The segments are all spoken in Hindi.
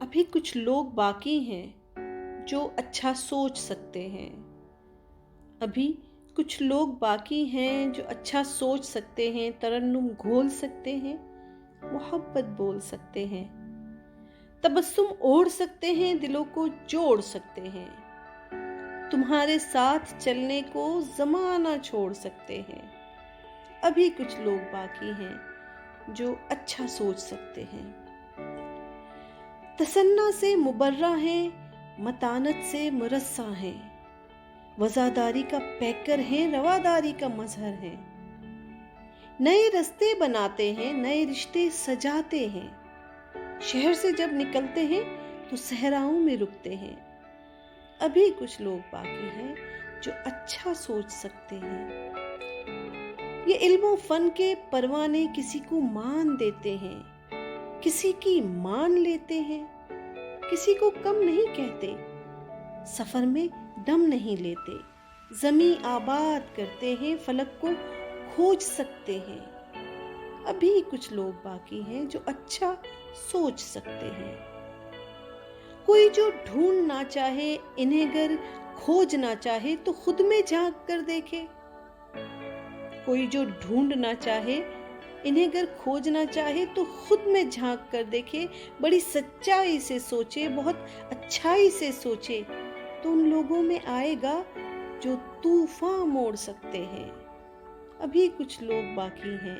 अभी कुछ लोग बाकी हैं जो अच्छा सोच सकते हैं। अभी कुछ लोग बाकी हैं जो अच्छा सोच सकते हैं, तरन्नुम घोल सकते हैं, मोहब्बत बोल सकते हैं, तबस्सुम ओढ़ सकते हैं, दिलों को जोड़ सकते हैं, तुम्हारे साथ चलने को ज़माना छोड़ सकते हैं। अभी कुछ लोग बाकी हैं जो अच्छा सोच सकते हैं। तसन्ना से मुबर्रा हैं, मतानत से मुरस्सा हैं, वज़ादारी का पैकर हैं, रवादारी का मज़हर हैं। नए रास्ते बनाते हैं, नए रिश्ते सजाते हैं। शहर से जब निकलते हैं तो सहराओं में रुकते हैं। अभी कुछ लोग बाकी हैं जो अच्छा सोच सकते हैं। ये इल्म और फन के परवाने किसी को मान देते हैं, किसी की मान लेते हैं, किसी को कम नहीं कहते, सफर में दम नहीं लेते, जमी आबाद करते हैं, फलक को खोज सकते हैं। अभी कुछ लोग बाकी हैं जो अच्छा सोच सकते हैं। कोई जो ढूंढ ना चाहे, इन्हें अगर खोज ना चाहे तो खुद में झांक कर देखे। कोई जो ढूंढ ना चाहे, इन्हें अगर खोज ना चाहे तो खुद में झांक कर देखे, बड़ी सच्चाई से सोचे, बहुत अच्छाई से सोचे, तो उन लोगों में आएगा जो तूफान मोड़ सकते हैं। अभी कुछ लोग बाकी हैं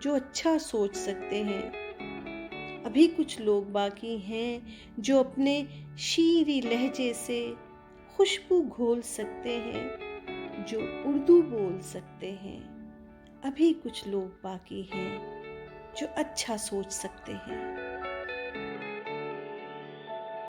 जो अच्छा सोच सकते हैं। अभी कुछ लोग बाकी हैं जो अपने शीरी लहजे से खुशबू घोल सकते हैं, जो उर्दू बोल सकते हैं। अभी कुछ लोग बाकी हैं जो अच्छा सोच सकते हैं।